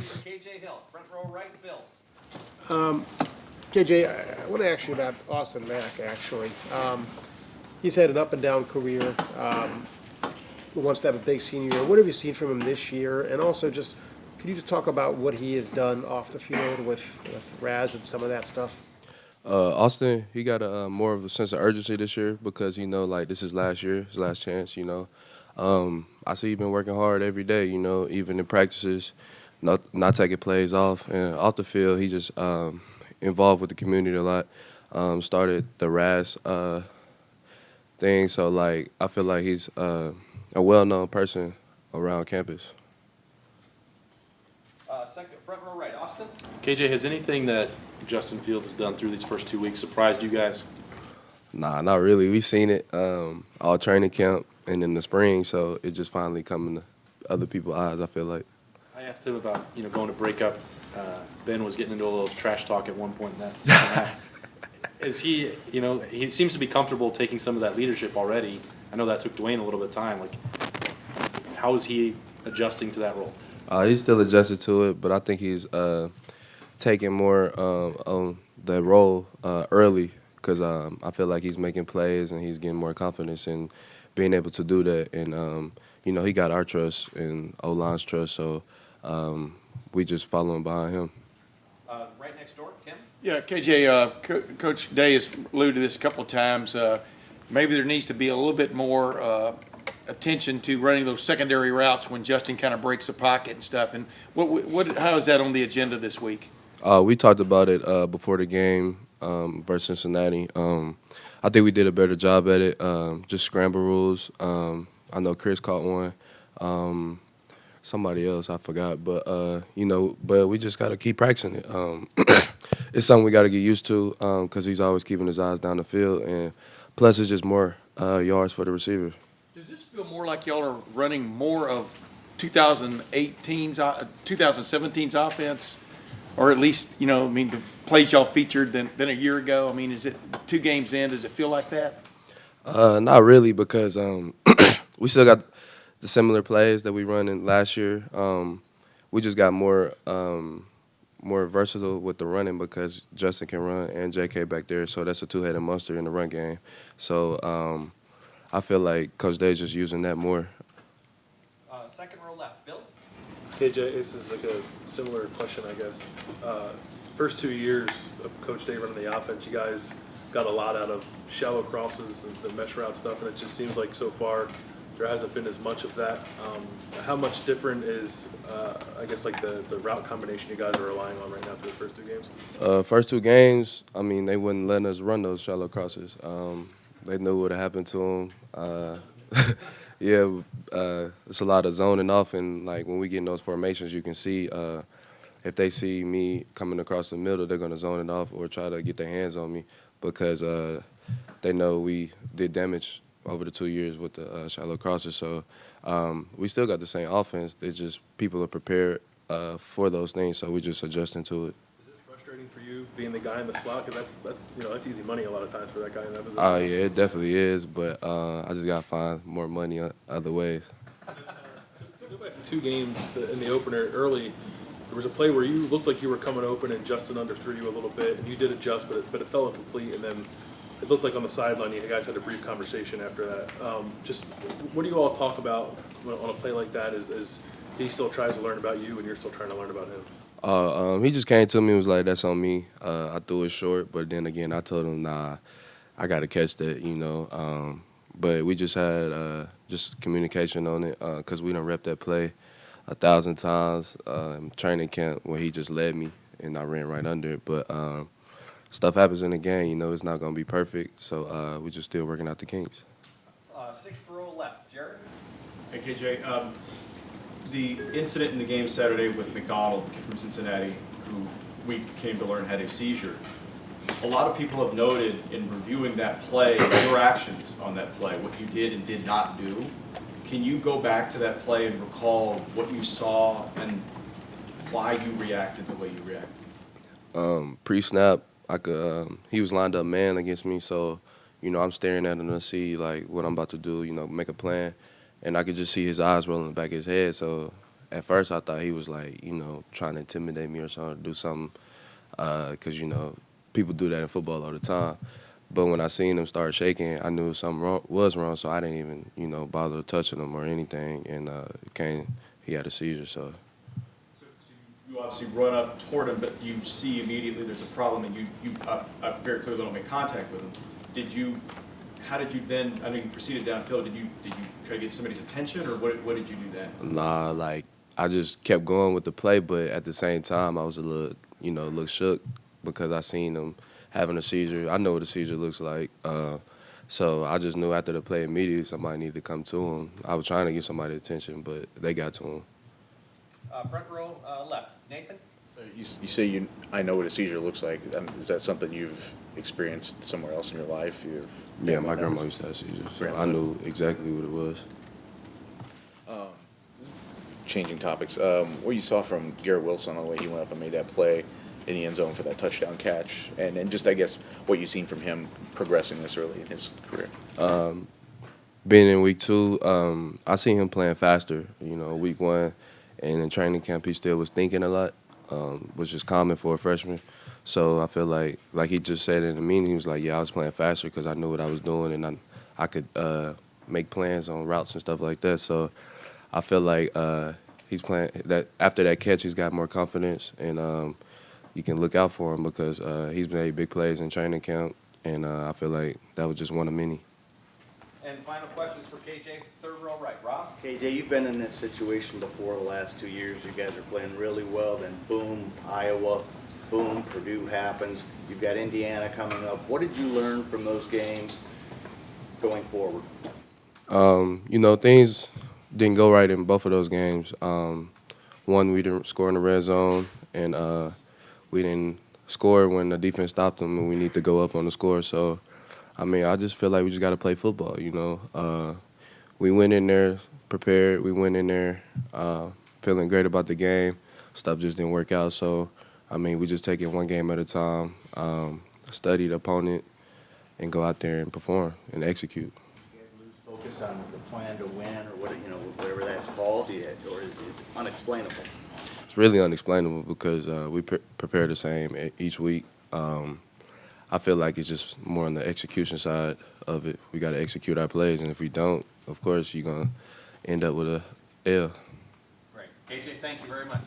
KJ Hill, front row right, Bill. KJ, I want to ask you about Austin Mack, actually. He's had an up and down career. He wants to have a big senior year. What have you seen from him this year? And also, just could you just talk about what he has done off the field with Raz and some of that stuff? Austin, he got a more of a sense of urgency this year because like this is last year, his last chance. I see he's been working hard every day. Even in practices, not taking plays off, and off the field, he just involved with the community a lot. Started the RAS thing, so I feel like he's a well-known person around campus. Second, front row right, Austin. KJ, has anything that Justin Fields has done through these first 2 weeks surprised you guys? Nah, not really. We seen it all training camp and in the spring, so it just finally coming to other people's eyes, I feel like. I asked him about going to break up. Ben was getting into a little trash talk at one point in that second half. Is he, he seems to be comfortable taking some of that leadership already. I know that took Dwayne a little bit of time. How is he adjusting to that role? He's still adjusted to it, but I think he's taking more on the role early because I feel like he's making plays and he's getting more confidence in being able to do that. And, he got our trust and O-line's trust, so we just following behind him. Right next door, Tim. Yeah, KJ, Coach Day has alluded to this a couple of times. Maybe there needs to be a little bit more attention to running those secondary routes when Justin kind of breaks the pocket and stuff. And how is that on the agenda this week? We talked about it before the game versus Cincinnati. I think we did a better job at it. Just scramble rules. I know Chris caught one. Somebody else, I forgot. But, but we just got to keep practicing it. It's something we got to get used to because he's always keeping his eyes down the field. And plus, it's just more yards for the receiver. Does this feel more like y'all are running more of 2017's offense? Or at least, the plays y'all featured than a year ago? Is it 2 games in? Does it feel like that? Not really because we still got the similar plays that we run in last year. We just got more versatile with the running because Justin can run and JK back there, so that's a two-headed monster in the run game. So I feel like Coach Day's just using that more. Second row left, Bill. KJ, this is like a similar question, I guess. First 2 years of Coach Day running the offense, you guys got a lot out of shallow crosses and the mesh route stuff, and it just seems like so far there hasn't been as much of that. How much different is, I guess, the route combination you guys are relying on right now for the first 2 games? First 2 games, they wouldn't let us run those shallow crosses. They knew what had happened to them. It's a lot of zoning off, and when we get in those formations, you can see if they see me coming across the middle, they're going to zone it off or try to get their hands on me because they know we did damage over the 2 years with the shallow crosses. So we still got the same offense. It's just people are prepared for those things, so we're just adjusting to it. Is it frustrating for you being the guy in the slot? Because that's easy money a lot of times for that guy in that position. Oh, yeah, it definitely is, but I just got to find more money other ways. To go back to 2 games in the opener early, there was a play where you looked like you were coming open and Justin underthrew you a little bit, and you did adjust, but it fell incomplete, and then it looked like on the sideline you guys had a brief conversation after that. Just what do you all talk about on a play like that as he still tries to learn about you and you're still trying to learn about him? He just came to me and was like, that's on me. I threw it short, but then again, I told him, nah, I got to catch that, But we just had just communication on it because we done rep that play 1,000 times in training camp where he just led me and I ran right under it. But stuff happens in the game, it's not going to be perfect. So we're just still working out the kinks. Sixth row left, Jared. Hey, KJ. The incident in the game Saturday with McDonald, kid from Cincinnati, who we came to learn had a seizure. A lot of people have noted in reviewing that play, your actions on that play, what you did and did not do. Can you go back to that play and recall what you saw and why you reacted the way you reacted? Pre-snap, he was lined up man against me, so I'm staring at him to see what I'm about to do, make a plan, and I could just see his eyes rolling in the back of his head. So at first I thought he was like, trying to intimidate me or something, do something, because, people do that in football all the time. But when I seen him start shaking, I knew something was wrong, so I didn't even, bother touching him or anything. And he had a seizure, so. So you obviously run up toward him, but you see immediately there's a problem, and you very clearly don't make contact with him. How did you then, I know you proceeded downfield, did you try to get somebody's attention, or what did you do then? Nah, I just kept going with the play, but at the same time, I was a little shook because I seen him having a seizure. I know what a seizure looks like. So I just knew after the play immediately somebody needed to come to him. I was trying to get somebody's attention, but they got to him. Front row left, Nathan? You say I know what a seizure looks like. Is that something you've experienced somewhere else in your life? Yeah, my grandma used to have seizures, so I knew exactly what it was. Changing topics, what you saw from Garrett Wilson on the way he went up and made that play in the end zone for that touchdown catch, and just, I guess, what you've seen from him progressing this early in his career. Being in week 2, I seen him playing faster, week 1, and in training camp he still was thinking a lot, which is common for a freshman. So I feel like he just said in the meeting, he was like, yeah, I was playing faster because I knew what I was doing, and I could make plans on routes and stuff like that. So I feel like he's playing that after that catch, he's got more confidence, and you can look out for him because he's made big plays in training camp, and I feel like that was just one of many. And final questions for KJ, third row right, Rob? KJ, you've been in this situation before the last 2 years. You guys are playing really well, then boom, Iowa, boom, Purdue happens. You've got Indiana coming up. What did you learn from those games going forward? Things didn't go right in both of those games. One, we didn't score in the red zone, and we didn't score when the defense stopped them, and we need to go up on the score. So, I just feel like we just got to play football, We went in there prepared. We went in there feeling great about the game. Stuff just didn't work out. So, we just take it one game at a time, study the opponent, and go out there and perform and execute. You guys lose focus on the plan to win, or whatever that's called, or is it unexplainable? It's really unexplainable because we prepare the same each week. I feel like it's just more on the execution side of it. We got to execute our plays, and if we don't, of course, you're going to end up with a L. Great. KJ, thank you very much.